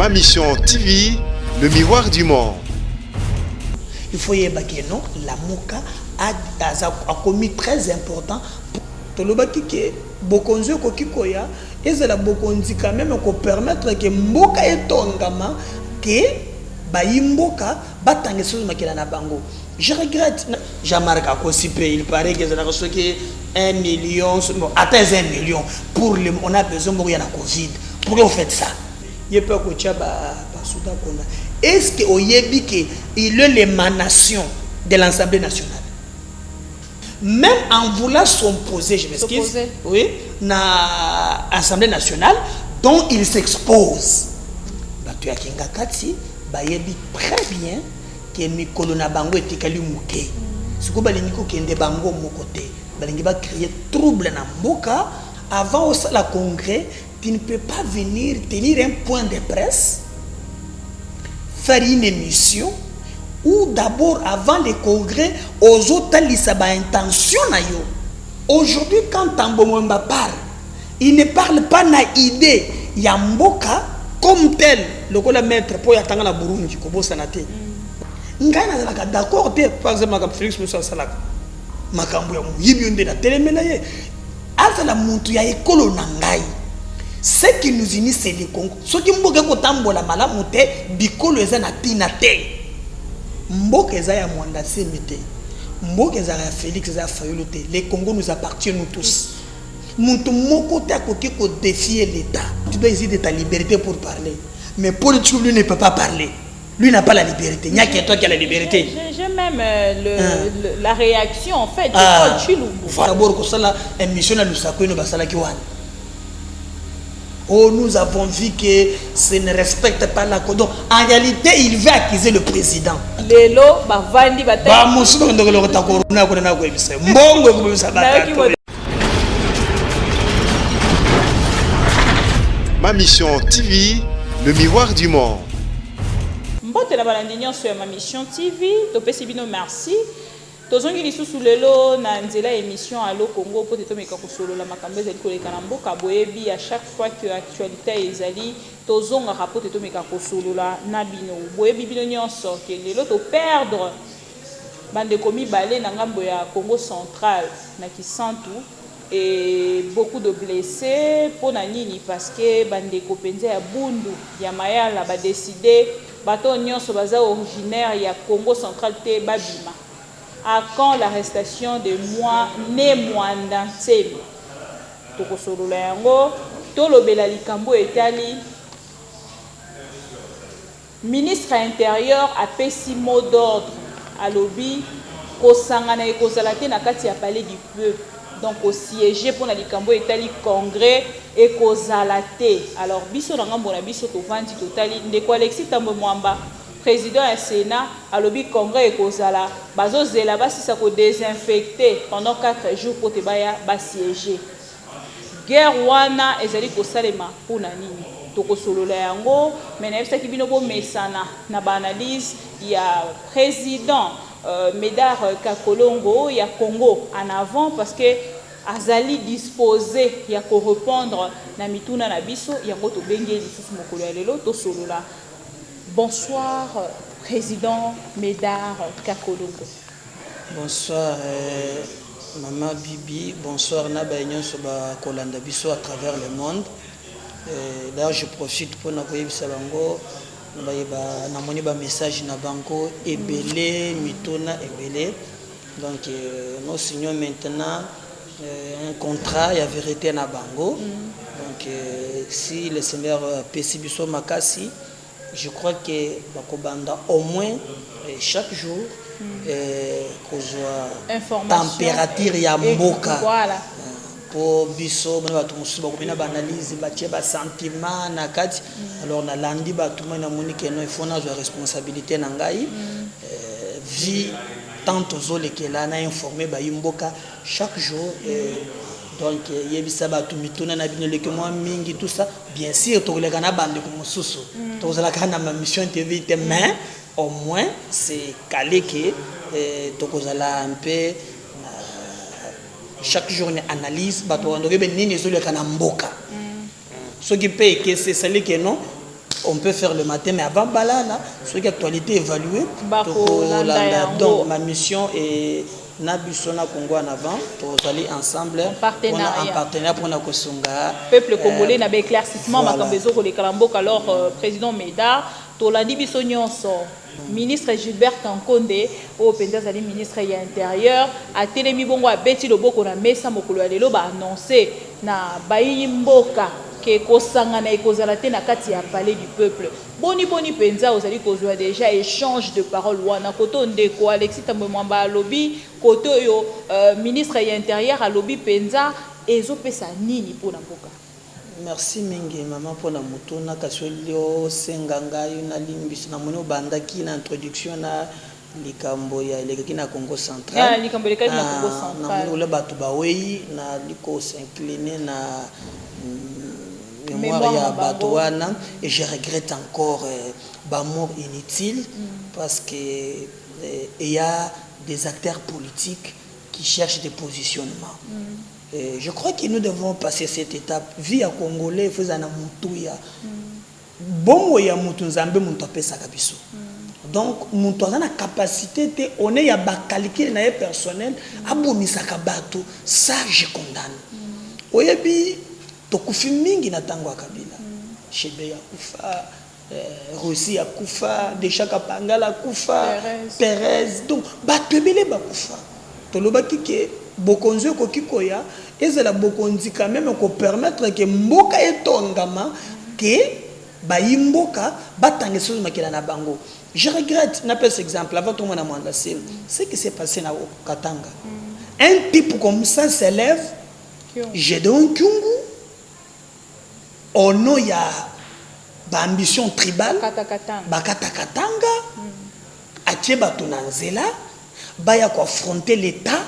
Ma mission TV, le miroir du monde. Il faut y avoir non, la Moka a commis très important. Tolobaki ke bokonzo ko kikoya ezala bokonzi quand même ko permettre que mboka etongama que bayimboka batange sozo makela na bango. Je regrette Jean-Marc Akosipé, il paraît que ça a reçu 1 million, atteint 1 million pour le, on a besoin de mourir en Covid. Pourquoi vous faites ça? Il peut que est-ce que au Yébi il est l'émanation de l'Assemblée nationale? Même en voulant s'opposer, je m'excuse, oui, à l'Assemblée nationale, dont il s'expose. Tu as Kingakati, Bayebi très bien que Mikolo na bango etikali muke. Siko baliniko kende bango mokote. Balingi ba créer trouble na mboka avant au la congrès, tu ne peux pas venir tenir un point de presse, faire une émission ou d'abord avant le congrès aux autres lisaba intention na yo. Aujourd'hui quand Tambo Mwemba parle, il ne parle pas na idée ya mboka comme tel le ko la maître pour yatanga na Burundi ko bosana te. Ngana zalaka d'accord te par exemple na Félix Moussa Salaka makambo ya muyibi onde na telemena ye azala muntu ya ekolo na ngai. Ce qui nous unit c'est le Congo. Ce qui mboka ko tambola malamu te bikolo eza na tina te. Mboka eza ya Mwanda Semete. Mboka eza ya Félix eza Fayulu te. Le Congo nous appartient nous tous. Muntu moko te akoki ko défier l'État. Tu dois essayer de ta liberté pour parler. Mais Paul Tchou lui ne peut pas parler. Lui n'a pas la liberté. Il n'y a que toi qui as la liberté. J'ai même la réaction en fait. Oh, nous avons vu que ce ne respecte pas la code. En réalité, il veut accuser le président. Ma mission TV, le miroir du monde. Mbote la balandinyo sur ma mission TV, topesi bino merci. Tozongi lisusu lelo na nzela émission Allo Congo po tetomeka kosolo la makambo ezali koleka na mboka boyebi à chaque fois que actualité ezali tozonga rapport tetomeka kosolo la na bino boyebi bino nyonso ke lelo to perdre bande komi balé na ngambo ya Congo central na Kisantu et beaucoup de blessés pour na nini parce que bande kopenza ya Bundu ya Mayala ba décider bato nyonso baza originaire ya Congo central te babima. À quand l'arrestation de moi né Mwanda Nsemi tokosolola yango tolobela likambo etali ministre intérieur a pesi mot d'ordre à lobby kosangana ekozala te na kati ya palais du peuple donc au siège pour na likambo etali congrès ekozala te. Alors biso na ngambo na biso tovandi totali ndeko Alexis Tambo Mwamba président du Sénat a lobby congrès et kozala bazo zela basisa ko désinfecter pendant 4 jours pour te baya basiéger guerre wana ezali ko salema pour na nini tokosolola yango mais na yebisa ki bino bo mesana na ba analyse ya président Médard Kakolongo ya Congo en avant parce que azali disposé ya ko répondre na mituna na biso yango to bengeli lisusu mokolo ya lelo to solola. Bonsoir, président Médard Kakolongo. Bonsoir, Maman Bibi. Bonsoir, Naba Enyon Soba Kolanda Biso à travers le monde. Là, je profite pour n'envoyer Bisabango. Namoni ba message na banco ebele mitona ebele. Donc, nous signons maintenant un contrat, il y a vérité na bango. Donc, si le Seigneur Pessi Biso Makasi, je crois que Bakobanda au moins chaque jour température ya mboka voilà pour biso bana batu musu bakobina banalize batie ba sentiment na kati alors na landi batu na monique no il faut na responsabilité na ngai vie tant aux lekela na informer ba yimboka chaque jour donc yebisa batu mituna na bino leke moi mingi tout ça bien sûr to le kana bande ko mususu to zala kana ma mission TV mais au moins c'est calé que to kozala un peu chaque jour une analyse bato ndoke be nini zo le kana mboka ce qui paye que c'est ça que non on peut faire le matin, mais avant balala, sur l'actualité évaluée, donc ma mission est Nabusona Congo en avant, pour aller ensemble en partenariat pour nous songa. Peuple congolais n'a pas éclaircissement, ma cambezo pour les calambok alors président Médard, Tolandi Bissonyonso, ministre Gilbert Kankonde, au Pendazali ministre y intérieur, à Télémi Bongo à Betty Loboko na Mesa Mokolo Alelo ba annoncé na Bayimboka que Kosangana et Kozalate na kati ya palais du peuple. Boni penza ozali kozwa déjà échange de paroles wana koto ndeko Alexis Tambemwamba alobi koto yo ministre ya intérieur alobi penza ezopesa nini pona mboka. Merci mingi maman pour la mutuna kaswelio senganga yuna limbisi na mono bandaki na introduction na likambo ya elekaki na Congo central. Ya likambo elekaki na Congo central. Na mono le batu bawei na liko s'incliner na mémoire ya Batouana et je regrette encore mort inutile parce que il y a des acteurs politiques qui cherchent des positionnements. Et je crois que nous devons passer cette étape via Congolais faisant na mutuya bon ya mutu nzambe muntu apesa kabiso. Donc muntu a na capacité te on est ya ba calcul na personnel abomisa kabato ça je condamne. Oyebi tokufi mingi na tango ya Kabila Shebe ya kufa Russie ya kufa Deshaka Pangala kufa Perez donc batebele ba kufa tolobaki ke bokonzi ko kikoya ezela bokonzi quand même ko permettre que mboka etongama ke bayimboka batangeso makela na bango. Je regrette n'a pas cet exemple avant tout mon mwanda ce qui s'est passé na Katanga. Un type comme ça s'élève Gédéon Kyungu au nom il y a ambition tribale bakata katanga atie bato na nzela baya ko affronter l'état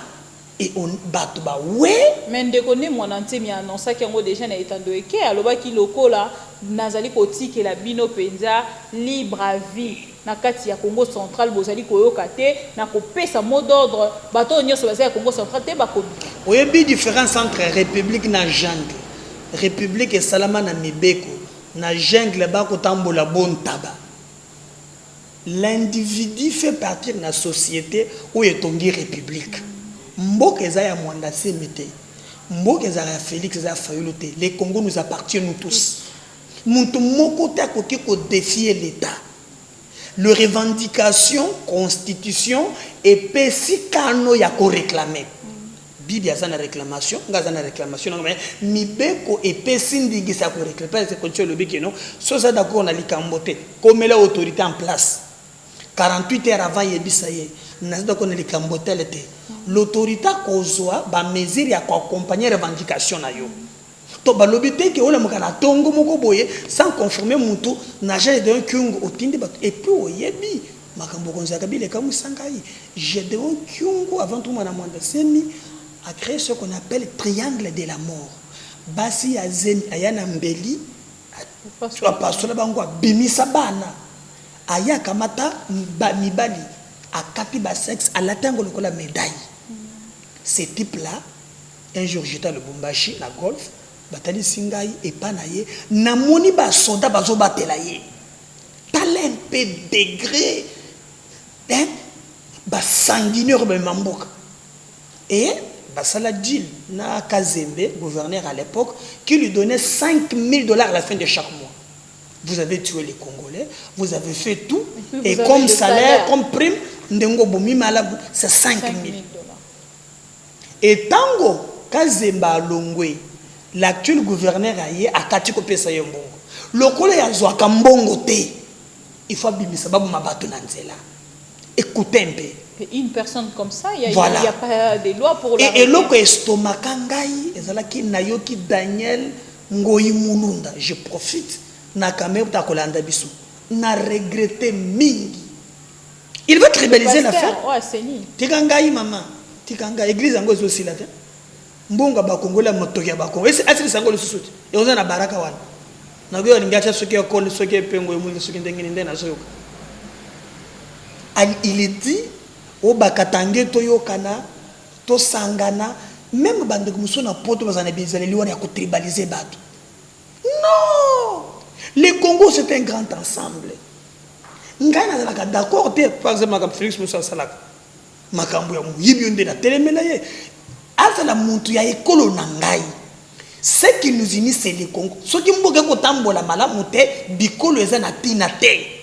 et on bato ba ouais mais ndekone mwana ntemi annonça qu'il déjà na etando eke alobaki lokola nazali kotiki la bino penza libre à vie na kati ya Congo central bozali koyoka te na kopesa mot d'ordre bato nyonso bazali Congo central te bakobi oyebi différence entre république na jungle. République et salama na mibeko na jungle ba ko tambola bon taba. L'individu fait partie de la société où est tongi république. Mboka ezaya mwanda semete. Mboka ezaya Félix ezaya Fayolote. Les Congo nous appartient nous tous. Muntu moko te akoki ko défier l'état. Le revendication constitution et pesi kano ya ko réclamer. Bibi azana réclamation, ngazana réclamation, mibeko et pesindigi sa ko réclamer, c'est quand tu le biki non, so ça d'accord na likambote, comme la autorité en place. 48 heures avant yebisaye, na d'accord na likambote l'été. L'autorité kozwa ba mesure ya ko accompagner revendication na yo. To balobite ke ola mokana tongo moko boye sans conformer mutu na jage d'un kyungu otindi bato et puis oyebi makambo konza kabile kamusangai. Gédéon Kyungu avant tout mana mwanda semi a créé ce qu'on appelle triangle de la mort. Basi Azemi ayana mbeli tu vas passer bango bimisa bana aya kamata mibali akati ba sexe à l'atango lokola médaille. Ces types là un jour j'étais à Lubumbashi la golf batali singai et panaye namoni ba soda bazo batela ye talent pe degré hein ba sanguinaire ba mamboka et Basala Djil na Kazembe, gouverneur à l'époque, qui lui donnait $5 000 à la fin de chaque mois. Vous avez tué les Congolais, vous avez fait tout, et comme salaire, comme prime, c'est 5 000. Et tango Kazemba Longwe, l'actuel gouverneur aye a Katiko Pesa Yombongo. Le collègue a Zouaka Mbongo te. Il faut bimisa babu mabato nanzela. Écoutez un peu. Une personne comme ça, il n'y voilà. a pas de loi pour la... Et l'autre estomacangai, ezalaki nayoki Daniel Ngoyi Mulunda. Je profite. Na kamera ta kolanda biso. Na regretté mingi. Il veut tribaliser l'affaire. Ouais, c'est ni. Tikangai maman. Tikanga église ngo zo silata. Mbonga ba Kongola motoki ba Kongo. Ese asili sango le susuti. Et on a na baraka wana. Na go lingacha soki okole soki pengo emungi soki ndengini ndena soyoka. Il est dit o bakatange to yokana to sangana même bande comme so na poto bazana bizaleli wana ya ko tribaliser bato. Non! Le Congo, c'est un grand ensemble. Ngana zalaka d'accord, par exemple, Mme Félix Moussa Salaka. Makambo ya muyibi na telemela ye. Azala muntu ya ekolo na ngai. Ce qui nous unit, c'est le Congo. Ce qui mboka ko tambola malamu te, bikolo eza na tina te.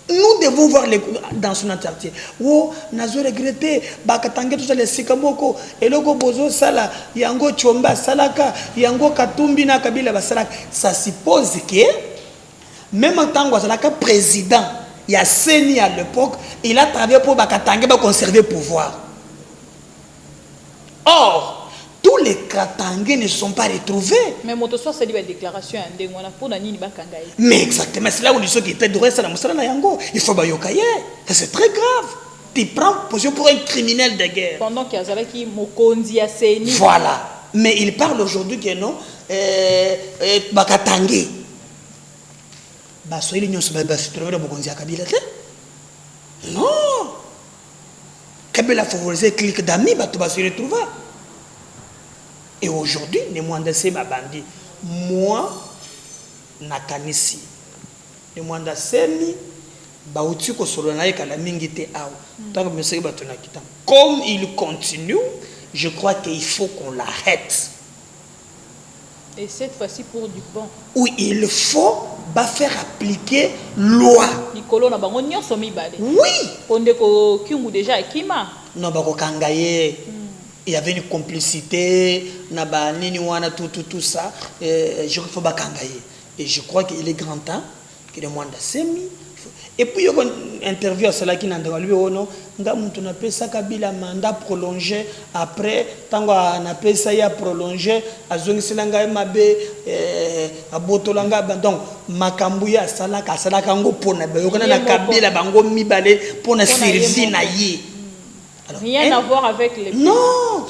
Nous devons voir dans son entièreté. Oh, nazo regretté, bakatange tout ça les sikamoko, eloko bozo sala, yango chomba salaka, yango katumbi na kabila basalaka. Ça suppose que même en tant que président, il y a Seni à l'époque, il a travaillé pour bakatange pour conserver le pouvoir. Or, tous les Katangais ne sont pas retrouvés. Mais Motoso a dit la déclaration pour Nani Bakangaï. Mais exactement, c'est là où les gens qui étaient droits, c'est la Moussala Nayango. Il faut bayokaye. C'est très grave. Tu prends position pour un criminel de guerre. Pendant qu'il y a qui Mokondi a Seni. Voilà. Mais il parle aujourd'hui que non, Bakatangé. Soyez l'union se trouver dans Mokondi à Kabila. Non. Kabila a favorisé le clic d'amis, tu vas se retrouver. Et aujourd'hui, les Mwandase ma bandi. Moi, nakanisi. Les Mwandase mi, baouti ko solonaye kala mingite aw. Tant que monsieur batona kita. Comme il continue, je crois qu'il faut qu'on l'arrête. Et cette fois-ci pour du bon. Oui, il faut faire appliquer loi. Nicolo na bango nyonso mibale. Oui. Onde ko kiungu déjà ekima. Non bako kangaye. Il y avait une complicité, tout ça. Je crois qu'il Et je crois qu'il est grand temps que le monde a semi. Et puis, il y a une interview à cela qui n'a pas lui, on a appelé ça Kabila mandat prolongé. Après, tant qu'on a appelé ça, il a prolongé. À Zongiselanga Mabe, à Botolanga, donc, Makambouya, Salaka, Salakango, Pona, Kabila, Bango Mibale, Pona Sirvi Naye. Alors, rien à voir avec les... Non,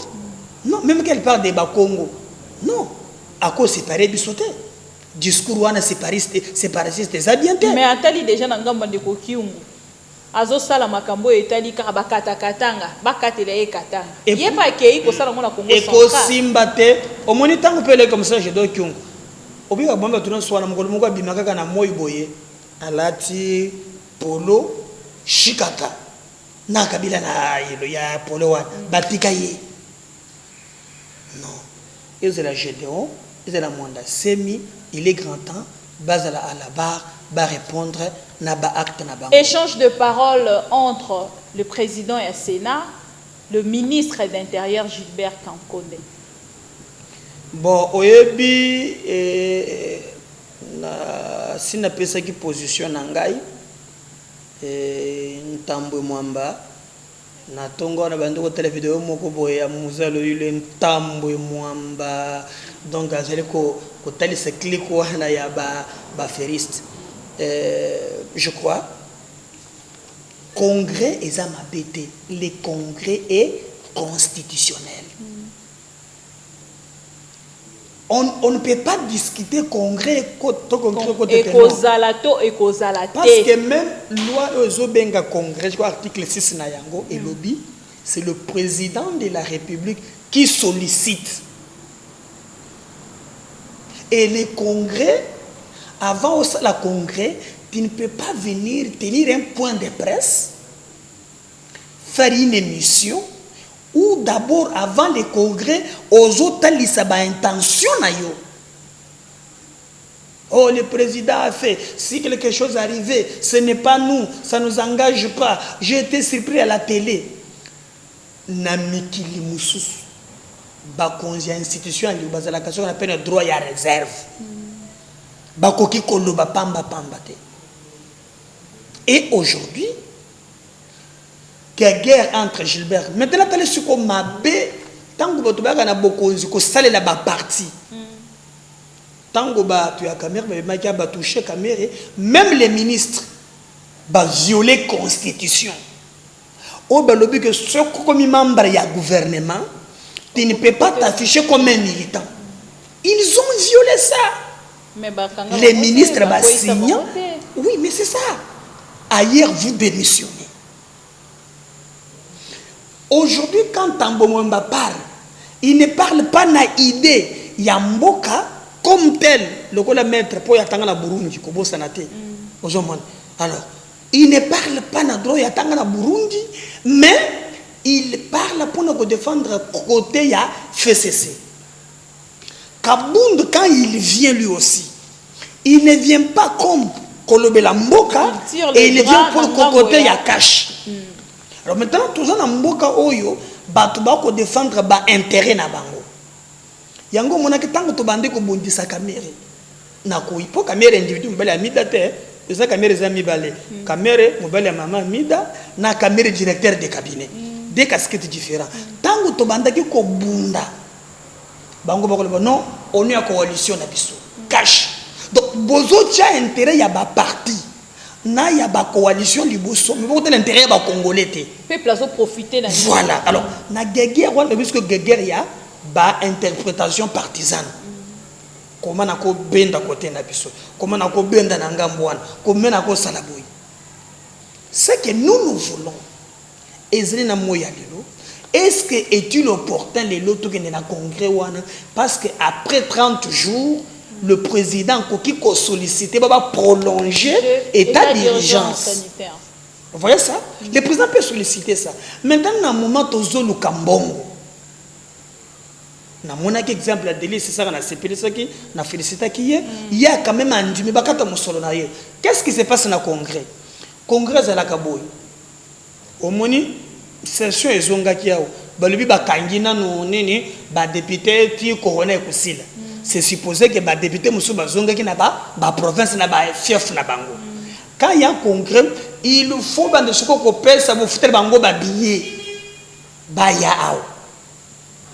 non, même qu'elle parle des Bakongo. Non, à cause séparé du sauté. Discours wana séparatiste des habités. Mais atali déjà na ngamba de kokiungu. Azo sala makambo etali ka bakata katanga, bakatela e katanga. Yé pas kei ko sala mona Congo central. Eko simbate, au moni tango pele comme ça je dois kiungu. Obi ka bomba tuna swana mukolo muko bimaka kana moyi boye. Alati polo shikata. Na kabila na yelo ya polo wa batika ye. Non. Et c'est la Gédéon, et c'est la Mwanda Semi, il est grand temps, Bazala à la barre, va répondre, naba acte naba. Échange de paroles entre le président et le Sénat, le ministre de l'Intérieur Gilbert Kankonde. Bon, oyebi si na pesa ki position nangai ntambo mwamba na tongo na bando ko tele vidéo moko boye ya muzalo yule ntambo mwamba donc azali ko tali se clic wana ya ba feriste je crois congrès et amabete le congrès est constitutionnel. On ne peut pas discuter congrès parce que même loi Ozobenga congrès, je crois article 6 na yango et lobby, c'est le président de la République qui sollicite. Et les congrès, avant le congrès, tu ne peux pas venir tenir un point de presse, faire une émission, ou d'abord avant le congrès, aux autres lisaba intention na yo. Oh, le président a fait, si quelque chose arrivait, ce n'est pas nous, ça ne nous engage pas. J'ai été surpris à la télé. Namikili Moussous, Bakonzi institution, la question qu'on appelle le droit à réserve. Bakoki Koloba Pamba Pambate. Et aujourd'hui, qu'il y a guerre entre Gilbert. Maintenant, tu as ce qu'on m'a bé, tant que tu as beaucoup de salé la partie. Tant que tu as caméra, tu as touché caméra, même les ministres ont violé la constitution. Au lobby que ce comme membre du gouvernement, tu ne peux pas t'afficher comme un militant. Ils ont violé ça. Mais les ministres signent. Oui, mais c'est ça. Ailleurs, vous démissionnez. Aujourd'hui, quand Tambo Mwamba parle, il ne parle pas na idée Yamboka comme tel le la maître pour yatanga na Burundi ko bosana te alors il ne parle pas na droit yatanga na Burundi mais il parle pour nous défendre côté ya FCC. Kabund, quand il vient lui aussi, il ne vient pas comme Kolobela Mboka et il vient pour le côté ya cash. Alors maintenant, tout ça dans Mboka Oyo, Batuba ko défendre ba intérêt na bango. Yango monaki tango to bande ko bondisa kamere. Na ko ipo kamere individu mbele ya mida te, eza kamere za mibale. Kamere mbele ya mama mida na kamere directeur de cabinet. Des casquettes différentes. Tango to bandaki ko bunda. Bango bako non, on est en coalition na biso. Cash. Donc bozo tia intérêt ya ba parti. Na ya ba coalition liboso, mais bon l'intérêt ya ba congolais té. Peuple azo profiter na. Voilà. Alors, na guerre wala puisque guerre ya ba interprétation partisane. Comment na ko benda côté na biso. Comment na ko benda na ngambwana. Comment na ko salaboy. C'est que nous voulons. Est-ce que est-il opportun les lots qui na congrès parce que après 30 jours le président qui a sollicité va prolonger état d'urgence sanitaire. Vous voyez ça? Le président peut solliciter ça. Maintenant dans le moment où nous Kambongo na mon exemple de c'est ça na CPD ça qui na félicité qui il y a quand même un dimi bakata musolo na ye. Qu'est-ce qui se passe dans le congrès à la Kaboy? Omoni session ezonga kiao balobi bakangi nanu nini ba député ti corona kusila c'est supposé que ba député musu bazonga ki na ba province na ba fief na bango quand il y a un congrès il faut bande soko ko pesa mo futel bango ba billet ba ya ao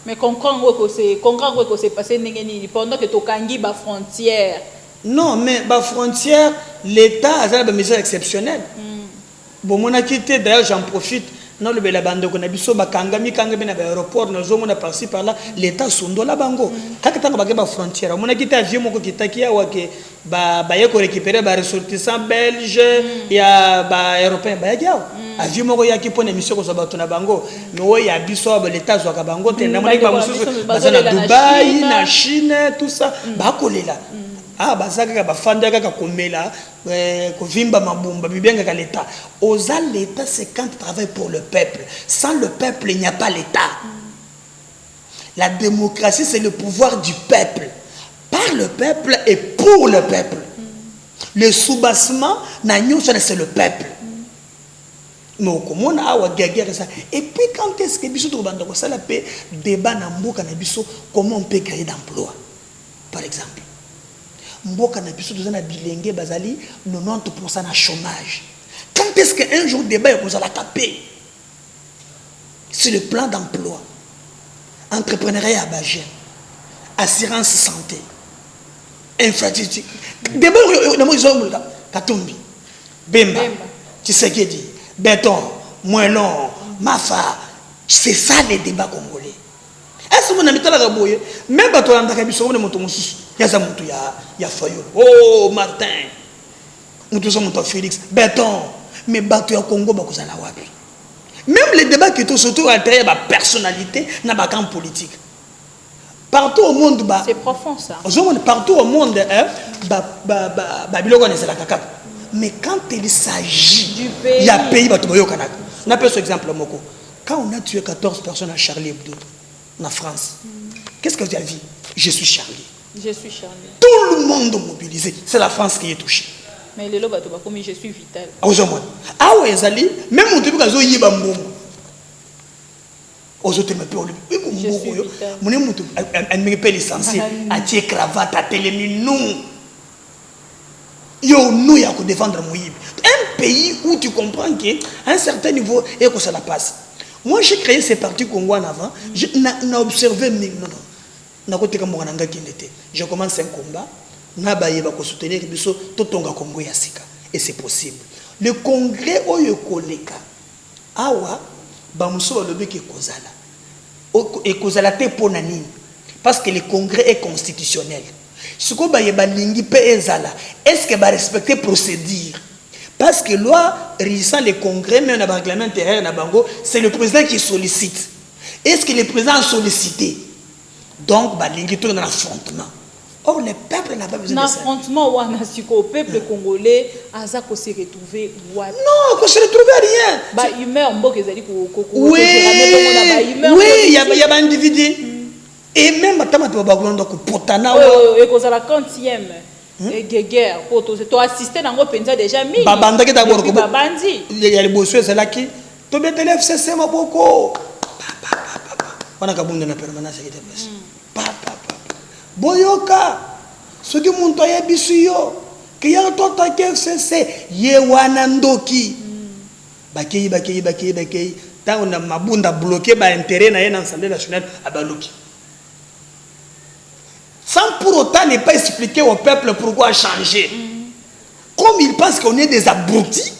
mais comprendre que c'est passé ndengeni pendant que tokangi ba frontière non mais ba frontière l'état a des mesures exceptionnelles. Bon, mon activité d'ailleurs j'en profite. Non le bela bande ko na biso bakangami kangami na aéroport na zomo na par-ci par là l'état sondo la bango kaka tanga ba ba frontière mon akita avion moko kitaki ya wake ba yeko récupérer ba ressortissants belges ya ba européen ba ya avion moko ya kipone mission ko ba tuna bango no ya biso ba l'état zo ka bango te na mona ba mususu ba na Dubaï na Chine tout ça ba kolela ah bazaka ba fanda kaka komela ko vimba mabumba bibenga ka l'état oza l'état c'est quand tu travailles pour le peuple sans le peuple il n'y a pas l'état. La démocratie c'est le pouvoir du peuple par le peuple et pour le peuple. Le soubassement na nyonso c'est le peuple. Mais comment awa guerre ça et puis quand est-ce que biso to banda ko sala pe débat na mboka na biso comment on peut créer d'emploi par exemple. Mboka na biso tozana bilenge bazali 90% na chômage. Quand est-ce qu'un jour débat vous allez taper sur le plan d'emploi, entrepreneuriat à Bagé, assurance santé, infrastructure. Débat ils ont Katumbi, Bemba, Tshisekedi, béton, moellon, Mafa, c'est ça les débats congolais. Est-ce que vous avez mis la boye même bato la ndakabiso on monto mususu yaza mutu ya Fayo oh Martin mutu so mutu Félix béton mais bato ya Congo bakozala wapi même les débats qui sont surtout intérêt ba personnalité na ba camp politique partout au monde ba c'est profond ça partout au monde ba biloko na sala kaka mais quand il s'agit du pays il y a pays bato boyo kanaka na peu exemple moko quand on a tué 14 personnes à Charlie Hebdo en France. Qu'est-ce que tu as vu? Je suis Charlie. Je suis Charlie. Tout le monde mobilisé. C'est la France qui est touchée. Mais les lobes comme je suis vital. Ah ouais, Zali, même mon début, quand il y a un bon. Je suis vital. Mon amour, elle me paye l'essentiel. À tes cravates, à télémi, non. Yo, nous, il y a que défendre mon yib. Un pays où tu comprends qu'à un certain niveau, et que ça la passe. Moi, j'ai créé ces partis Congo en avant. J'ai observé, mais non. Je commence un combat. Je soutenir Congo Yassika. Et c'est possible. Le congrès Oyo Koleka. Awa, Bamuso Lobe qui Kozala. Et Kozala te ponani. Parce que le congrès est constitutionnel. Ce que Bayebalingi pe ezala. Est-ce que va respecter procédure? Parce que loi régissant les congrès, mais on a un règlement intérieur à Bango, c'est le président qui sollicite. Est-ce que le président a sollicité? Donc, il y a un affrontement. Or, le peuple n'a pas besoin de ça. L'affrontement, le peuple congolais a se retrouvé. Non, qu'on se retrouve rien. Bah, humeur, oui, il y a un individu. Et même, il y a la 40e. Guerre, tu as assisté à un déjà mis. Il y a les bossus, c'est là qui. Tu mets le FCC, ma boko. On a kabunda na permanence qui te passe. Boyoka, ce qui monte à Yabisuyo, qui y a un temps qui FCC, Yewanandoki. Bakei. Tant on a mabunda bloqué, intérêt dans l'Assemblée nationale à Balouki. Sans pour autant ne pas expliquer au peuple pourquoi changer. Comme ils pensent qu'on est des abrutis,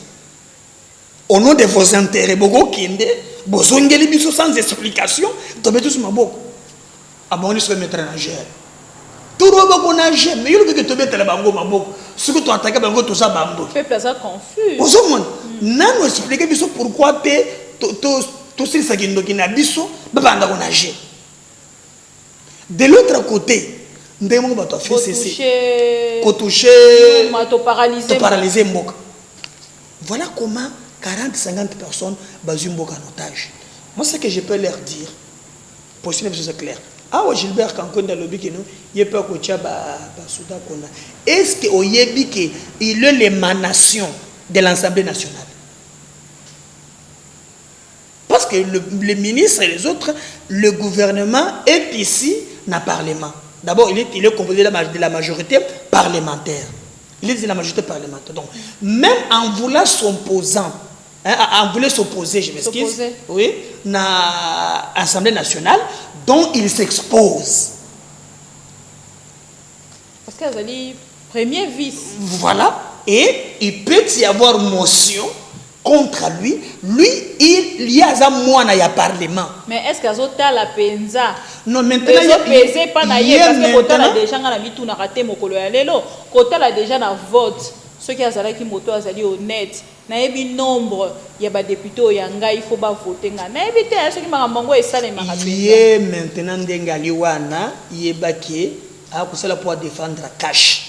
au nom de vos intérêts, Bogo Kinde, Bozongeli Biso sans explication, tombe tous ma boko. Abonné sur le maître nageur. Tout le monde qu'on a géré, mais il y a que tu mets la bango ma boko. Ce que tu attaques bango, tout ça bango. Le peuple est confus. Aux hommes, nous expliquer Biso pourquoi tout ce qui n'a Biso, Babanda qu'on a géré. De l'autre côté, paralyser Mboka. Voilà comment 40-50 personnes basent Mboka en otage. Moi, ce que je peux leur dire, pour que c'est clair. Ah, Gilbert, quand on a lobby, il peut que tu est-ce qu'il est l'émanation de l'Assemblée nationale? Parce que le ministre et les autres, le gouvernement est ici dans le Parlement. D'abord, il est composé de la majorité parlementaire. Il est de la majorité parlementaire. Donc, même en voulant s'opposant, en voulant s'opposer, je m'excuse, oui, à l'Assemblée nationale, dont il s'expose. Parce qu'il y a le premier vice. Voilà. Et il peut y avoir motion contre lui. Lui, il y a un mois dans le Parlement. Mais est-ce qu'il y a la penza? Non, maintenant, il y a parce que quand on a déjà raté mon quand on a déjà un vote, ceux qui ont moto honnête, il y a un nombre, il y a des députés, il faut voter. Il y a maintenant des Galiwana, il y a pour défendre cash.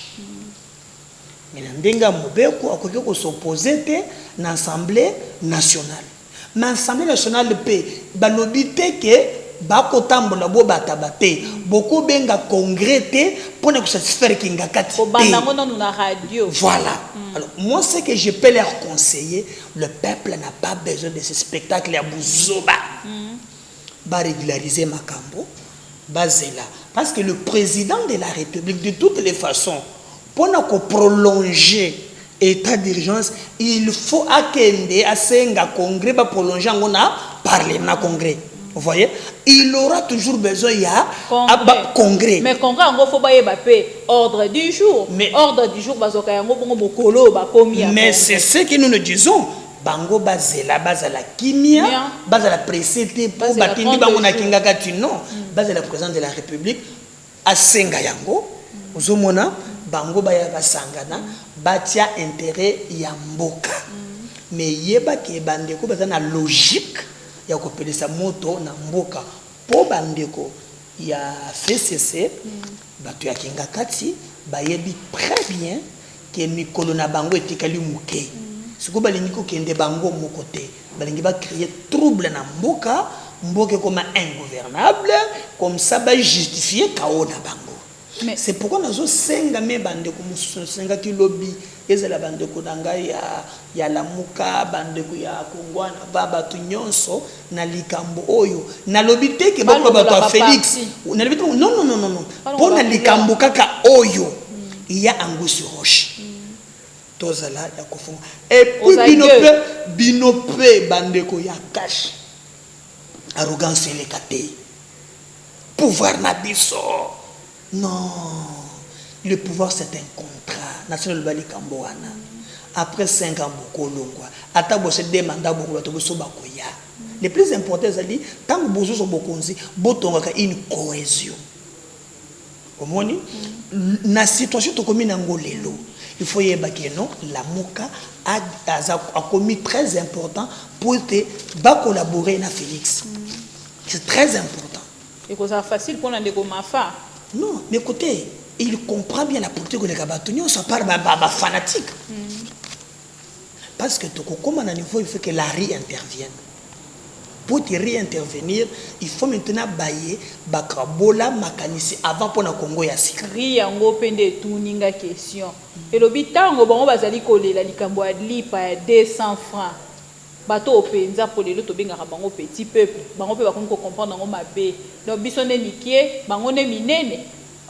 Mais ndenga mobeko akoki s'opposer à l'Assemblée nationale. Mais l'Assemblée nationale pe balobi te ke bakotambola bo batabate beaucoup benga congrès te pour ne satisfaire kinga kati. Voilà. Alors moi ce que je peux leur conseiller, le peuple n'a pas besoin de ce spectacle à Bouzoba. Ba régulariser Makambo, bazela parce que le président de la République de toutes les façons pour prolonger l'état d'urgence, il faut attendre à ce congrès va prolonger en parlement congrès. Vous voyez, il aura toujours besoin de congrès. Mais congrès, il faut ordre du jour. Mais ordre du jour, mais c'est ce que nous nous disons. Bango bazela bazala kimia, bazala précédé pour batindi bango na kinga non, bazala président de la République à Senga yango. Ozomona bango baya basangana batia intérêt ya mboka. Mais yeba ke bandeko bazana logique ya kopelisa moto na mboka po bandeko ya FCC batu ya kinga kati bayebi très bien que mikolo na bango etikali muke. Siko balingi ko kende bango moko te balingi ba créer trouble na mboka mboka comme ingouvernable comme ça ba justifier kao na bango. C'est pourquoi nous avons 5 bandeko mususu 5 kilobi ezela bandeko danga ya lamuka bandeko ya kongwana baba tu nyonso na likambo oyo na lobi te ke bako bato Félix na lobi non pour na likambo kaka oyo il y a Angusi Roche tozala ya kofunga et puis binope bandeko ya cash arrogance les kate pouvoir na biso. Non, le pouvoir c'est un contrat. National Bali Kamboana. Après 5 ans, beaucoup longwa. Attends, c'est des mandats beaucoup de sobakoya. Le plus important, c'est dit, tant que vous avez beaucoup de une cohésion. Au moins, la situation de commune angolelo, il faut y avoir non, la MOCA a commis très important pour collaborer avec Félix. C'est très important. Et que ça facile pour l'un de Mafa. Non, mais écoutez, il comprend bien la politique de Gabatonion, ça parle fanatique. Parce que comme à un niveau, il faut que la RI intervienne. Pour te réintervenir, il faut maintenant bailler bakabola makanisi avant pour na Congo ya sika. RI yango pende tuninga question. Et l'hôpital bango bazali kolela likambo ya lipa ya 200 francs. Bato openza pour les loto benga bango petit peuple. Bango pe bakongo comprendre ngo mabe. Donc biso ne nikie, bango ne minene.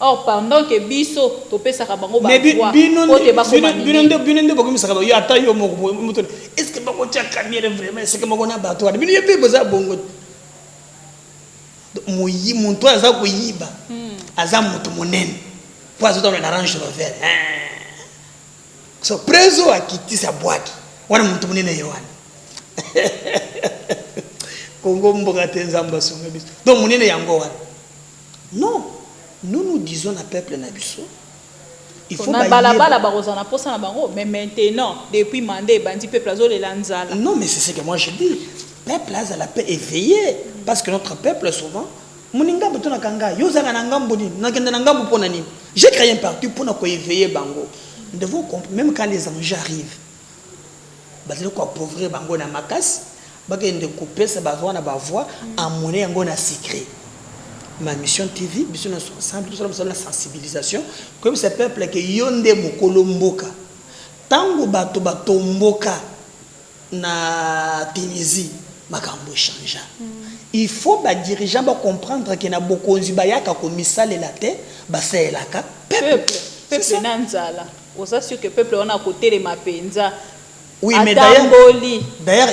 Or pendant que biso to pesa ka bango ba voix. Binonde boko misaka yo ata yo moko. Est-ce que bako tia camera vraiment est-ce que bako na bato. Bino yepe boza bongo. Moyi muntu aza ko yiba. Aza mutu monene. Po azo dans l'arrange vert. So preso akitisa boaki. Wana mutu monene yowana. Congo mboka tenzamba songa biso. Donc monene yango wana. Non. Nous disons à peuple nabiso. Il faut balabala barozana posa na bango mais maintenant depuis mandé bandi peuple azo le lanzala. Non mais c'est ce que moi je dis. Peuple a la paix éveillé parce que notre peuple souvent moninga betona kanga yozanga na ngambo ni nakenda na ngambo pona nini. J'ai créé un parti pour na ko éveiller bango. Nous devons comprendre même quand les enjeux arrivent. Bazelo ko pauvrir bango na makasi bagende couper ça bazwa na ba voix en monnaie yango na secret. Ma mission TV, nous sommes ensemble, nous sommes la sensibilisation. Comme ce peuple qui yonde mokolo mboka, tango bato mboka na Tunisie, makambo changea. Il faut ba dirigeant ba comprendre que na bokonzi bayaka ko misale la terre, ba selaka peuple nanzala. On s'assure que peuple on a côté les mapenza. Oui, mais d'ailleurs,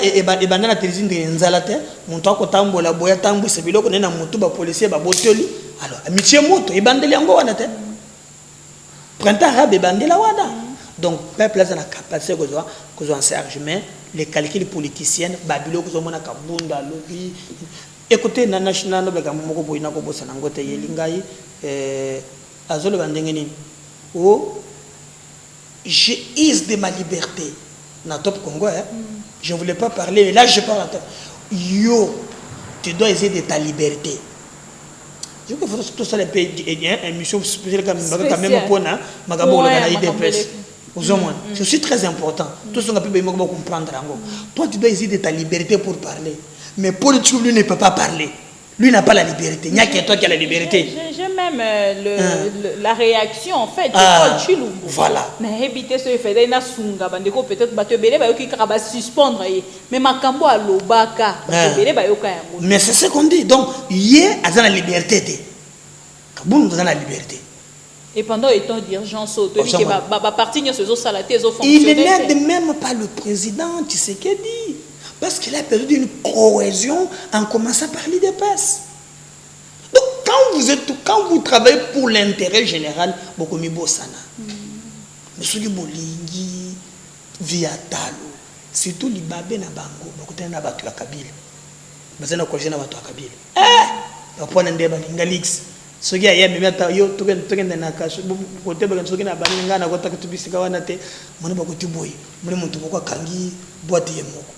et ben la télévision de Nzalate, mon temps qu'on tambola boya tambo, c'est bilo qu'on est dans moto, ba policier, ba botoli. Alors, amitié moto, et bandeli ango wana te. Printemps arabe, et bandela wada. Donc, peuple a la capacité que en serge, mais les calculs politiciens, babilo que zomona kabunda lobby. Écoutez, na national no bega moko boyina ko bosa nangote yelingai azolo bandengeni. Oh, je use de ma liberté. Dans le top Congo, je ne voulais pas parler, mais là je parle à toi. Yo, tu dois essayer de ta liberté. Je veux que tout ça, une émission spéciale quand même pour l'IDPS. C'est aussi très important. Tout ce qu'on peut comprendre. Toi, tu dois essayer de ta liberté pour parler. Mais politique, lui ne peut pas parler. Lui n'a pas la liberté. Il n'y a que toi qui as la liberté. J'ai même la réaction en fait. Voilà. Mais c'est ce qu'on dit. Donc, hier, il a la liberté. Kaboum, il a la liberté. Et pendant les temps d'urgence, il n'aide même pas le président, tu sais qu'il dit. Parce qu'il a perdu une cohésion en commençant par l'IDPS. Donc, quand vous travaillez pour l'intérêt général, beaucoup mieux bossana. Monsieur Bolingi, Viatalo, surtout les babés na bango, beaucoup de na batu la Kabila. Mais na cohésion na batu la Kabila. Eh, on a ndeba lingalix. Ce qui a yé mais yo token na kaso côté ba soki na baninga na kota kutubisika wana te, mona ba kutuboyi. Mona muntu boko kangi boîte yemoko.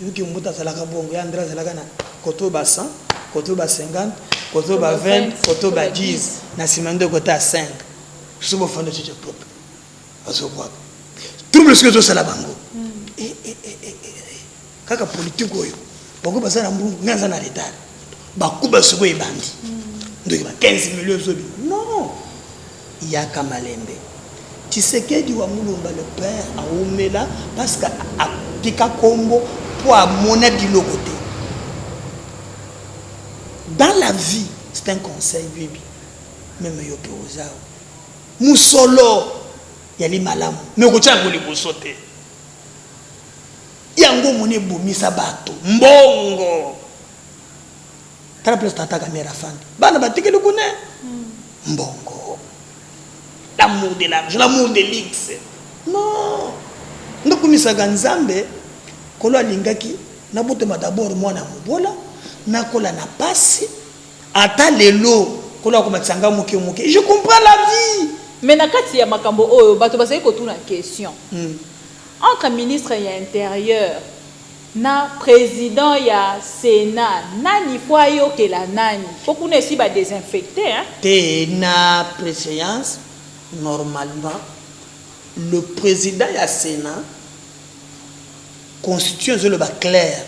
Yuki mbuta salaka bongo ya Andra salaka na koto ba 100, koto ba 50, koto ba 20, koto ba 10, na simando kota 5. Subo fando chiche pop. Aso kwa. Trouble ce que ça la bango. Kaka politique oyo. Boko ba sana mbungu nganza na retard. Ba kuba subo ebandi. Ndo ba 15 millions zobi. Non. Il y a Kamalembe. Tu sais que du Wamulumba le père a Oumela parce que a Pika Kombo pour amener de l'autre côté. Dans la vie, c'est un conseil, baby. Même yo pe ozao. Musolo, yali malamu. Mais ko tshanga le bosote. Yango mone bomisa bato. Mbongo. Tala place tata kamera fan. Bana batikele kune. Mbongo. L'amour de l'argent, l'amour de l'X. Non. Ndokumisa ganzambe. Kolo alingaki na botema d'abord mwana mobola na kola na pasi ata lelo kolo ko matsanga moke moke. Je comprends la vie. Mais na kati ya makambo oyo bato basaki ko tuna question. Entre ministre et intérieur na président ya Sénat nani fois yo que la nani beaucoup ne si ba désinfecter hein te na préséance normalement le président ya Sénat constitution le ba clair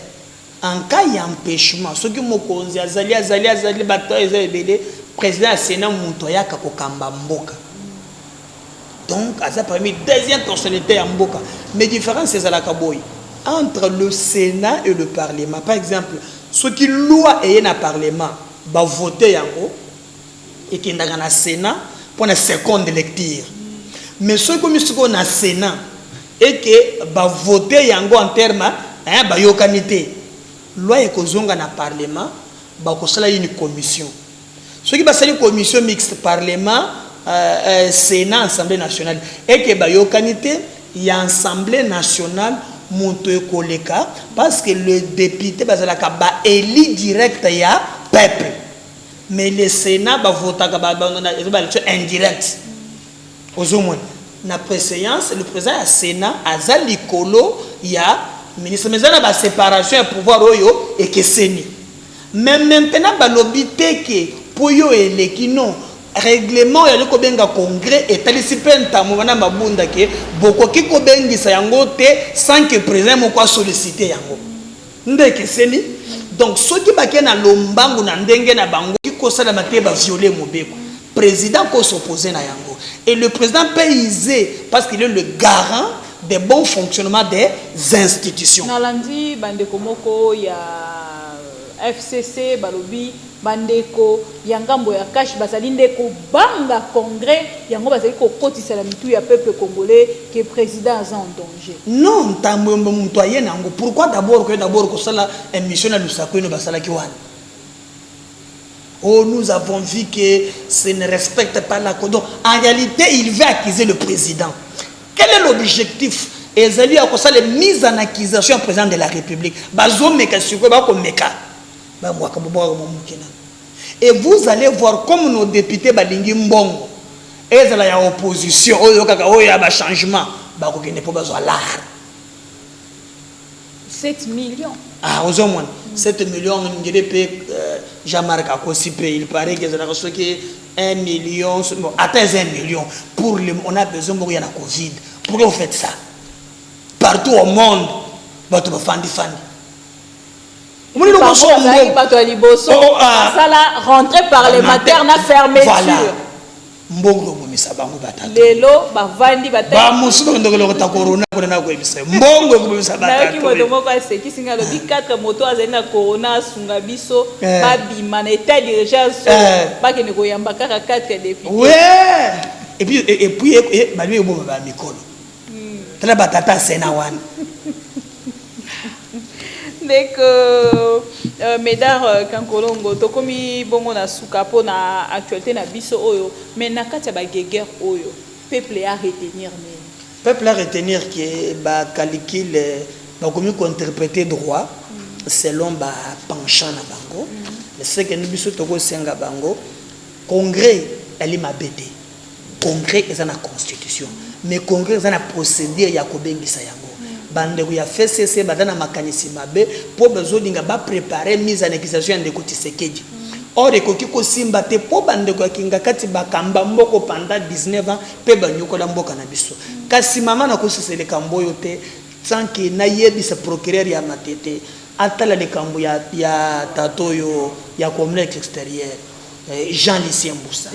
en cas d'empêchement ce qui mokonzi azali bato ezebele président ya Sénat muto yaka ko kamba mboka donc ça permis deuxième personnalité ya mboka mais différence c'est la kaboy entre le Sénat et le Parlement. Par exemple, ce qui loi est dans le Parlement, va voter yango et qui est dans le Sénat pour la seconde lecture. Mais ce qui est dans le Sénat et qui va voter yango en termes de yokanité. Loi est dans le Parlement, va y une commission. Ce qui est une commission mixte Parlement, Sénat, Assemblée nationale et qui va yokanité, il y a Assemblée nationale. Monto koleka parce que le député bazalaka ba élu direct ya peuple mais le Sénat ba votaka ba élection indirect ozomona na préséance le président ya Sénat azali kolo ya ministre mais na ba séparation ya pouvoir oyo et que seni mais maintenant ba lobité que pour yo eleki non règlement ya ko benga congrès et talisipen wana mabunda ke boko ki ko bengisa yango te sans que président moko solliciter yango ndeke seni donc ceux qui baké na lombangu na ndenge na bango ki ko sala mate ba violer mobeko président ko s'opposer na yango et le président paysé parce qu'il est le garant des bons fonctionnements des institutions nalandi bandeko moko ya FCC balobi bandeko yangambo ya cash bazali ndeko banga congrès yango bazali ko kotisa la mitu ya peuple congolais que président est en danger non tambo mtoyen nango pourquoi d'abord ko sala émission na lusako no basala ki wana oh nous avons vu que ce ne respecte pas la code en réalité il veut accuser le président quel est l'objectif ezali akosala mise en accusation au président de la République bazo meka siko ba ko meka. Et vous allez voir comme nos députés balingi mbongo et la ya opposition oyo kaka oyo ya ba changement ba ko kene po bazwa l'art 7 millions ah ozomona 7 millions ngire pe Jean-Marc Akosipe il paraît que ça reçoit que 1 million bon atteint 1 million pour le on a besoin de la Covid pourquoi vous faites ça partout au monde bato ba fandi la rentrée parlementaire na fermeture mbongo bomisa bango batatu lelo bavandi ba musulo ndokolo ta corona kuna ko ebisa mbongo bomisa batatu na ki moto moko aseki singa lo bi 4 moto azali na corona sunga biso ba bima na état d'urgence ba ke ne ko yamba kaka 4 députés ouais et puis ba lui bo ba mikolo tala batata sena wana dès que Médard Kankolongo tokomi bongo na suka po na actualité na biso oyo mais na kati ba guerre oyo peuple a retenir que ba calcul ba komi ko interpréter droit selon ba penchant na bango mais c'est que nous biso toko senga bango congrès elle ma bête congrès est na constitution mais congrès est na procédure ya ko bengisa yango bandeko ya FCC badana makanisi mabe po bezolinga ba préparer mise en accusation de Kotisekeji or ekoki ko simba te po bandeko ya kinga kati bakamba mboko pendant 19 ans pe banyokola mboka na biso kasi mama na ko sesele kamboyo te sans que na yebi se procureur ya matete atala le kambo ya tatoyo ya complexe extérieur Jean-Lucien Mboussa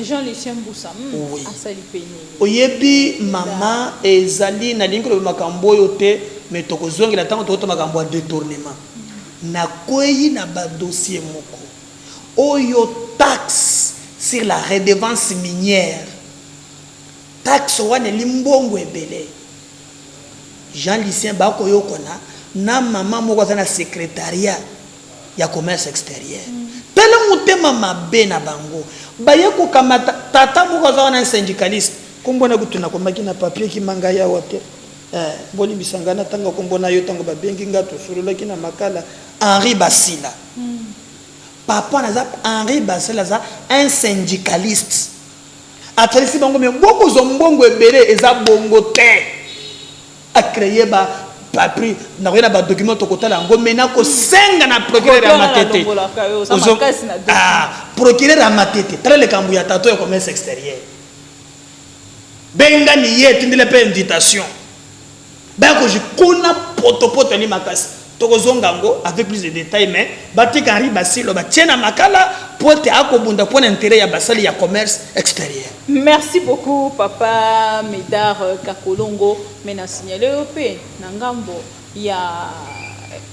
oui. Asali peni oyebi mama ezali na lingolo makambo yote mais tokozongi la tango to makambo ya détournement na koyi na ba dossier moko oyo taxe sur la redevance minière taxe wana limbongo ebele Jean-Lucien ba koyo kona na mama moko za na secrétariat ya commerce extérieur tele mutema mabe na bango baye ko kamata tata moko za na syndicaliste kombona kutuna kombaki na papier ki manga ya wote boli bisangana tanga kombona yo tango ba bengi ngato solola kina makala Henri Basila papa naza Henri Basila za un syndicaliste atresi bango me boko zo mbongo ebele eza bongo te a créer ba papier na rien ba document to kotala ngo mena ko senga na procureur ya matete procureur ya matete tala le kambu ya tato ya commerce extérieur benga ni yete ndile pe invitation ba ko je kona poto ni makasi tokozongango avec plus de détails mais batika ri basilo ba tiena makala pote akobunda pour intérêt ya basali ya commerce extérieur. Merci beaucoup papa Médard Kakolongo mais na signalé opé na ngambo ya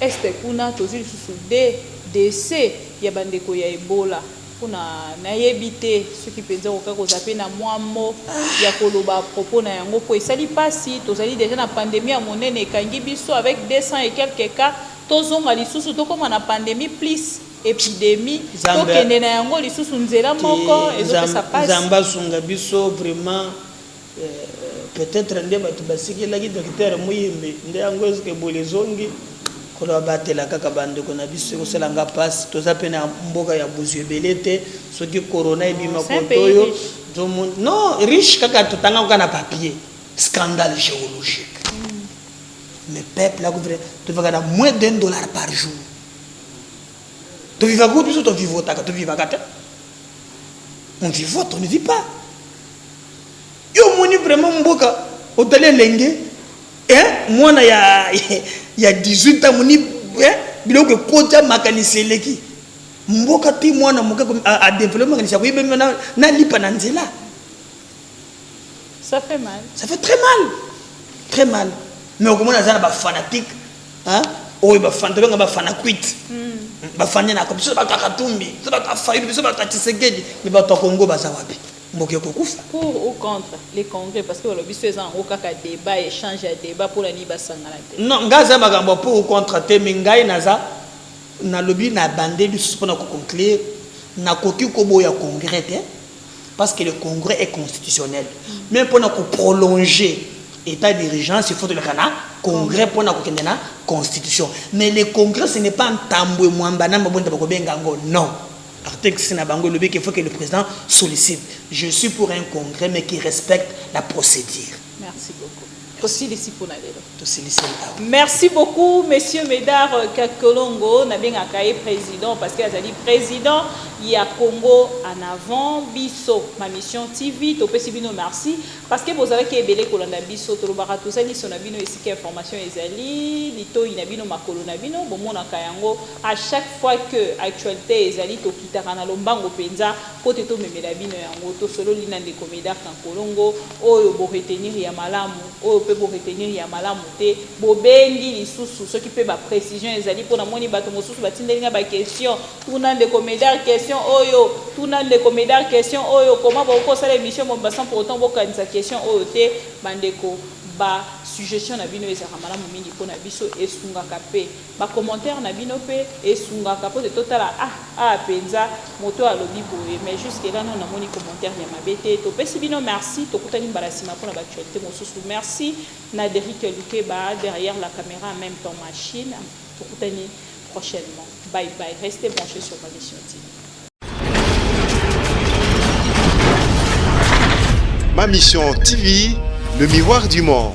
este kuna tozili susu de décès ya bandeko ya Ebola kuna nayebite ce qui penza ko kakoza pe na mwamo ya koloba propos na yango po esali pasi tozali déjà na pandémie ya monene kangi biso avec 200 et quelques cas tozonga lisusu tokoma na pandémie plus épidémie tokende na yango lisusu nzela moko ezopesa pasi zamba sunga biso vraiment peut-être nde bato basikelaki docteur Muyembe nde yango eske bolezongi kola batela kaka bandeko na biso kosalanga pasi toza pe na mboka ya bozwi ebele te soki corona ebima kotoyo non riche kaka totanga koka na papier scandale géologique mais peuple là tu vas gagner moins $1 par jour tu vivas quoi tu tu vivre tu vivas kata on vit on ne vit pas yo moni vraiment mboka otale lenge moi na ya 18 ans moni biloko kota makanisi leki mboka ti mwana moka a développer makanisi ko yebe na lipa na nzela ça fait mal ça fait très mal mais au moins ça ba fanatique hein o ba fanatique ba fanaquit ba fanya comme ça ba kakatumbi ça ba fayu ça ba tatisegedi mais ba to Congo ba za wapi mboka kokufa pour ou contre les congrès parce que le biso est en okaka débat échange à débat pour la ni ba sangala te non ngaza magambo pour ou contre te mingai naza na lobby na bande du suspendre ko conclure na koki ko boya congrès te parce que le congrès est constitutionnel même pour na ko prolonger état d'urgence il faut le kana congrès pour na ko kendena constitution mais le congrès ce n'est pas un tambwe mwamba na mbonda ko benga ngo non article Sinabango le qu'il faut que le président sollicite. Je suis pour un congrès mais qui respecte la procédure. Merci beaucoup. Merci beaucoup, monsieur Médard Kakolongo. N'a bien accueilli président parce qu'il a dit président. Il y a Congo en avant, Bisso, ma mission TV. Merci parce que vous avez qu'il y a belé Kolanda Bisso, Tolobara, tout ça, son abino ici qui information ezali, lito inabino makolo nabino, bon mon akayango. À chaque fois que actualité ezali to kitana lombango penza, poteto memelabino yango to solo linande Médard Kakolongo, oyo bo retenir ya malamu, oyo pe bo retenir ya malamu te, bo bengi lisusu, ce qui peut ba précision ezali pour na moni bato mosusu batindelinga ba question, tournande Médard question oyo tournande Médard question oyo comment boko sala émission mo basan pour autant bokanisa question oyo te bandeko ba suggestion na bino ezaka malamu mingi pona biso esungaka pe ba commentaire na bino pe esungaka po de totala penza moto alobi boye mais jusque là non na moni commentaire ya mabete to pesi bino merci to kutani mbarasima pona ba actualité mosusu merci na Derrick Lukeba derrière la caméra en même temps machine to kutani prochainement bye bye restez branchés sur ma mission TV. Ma mission TV, le miroir du monde.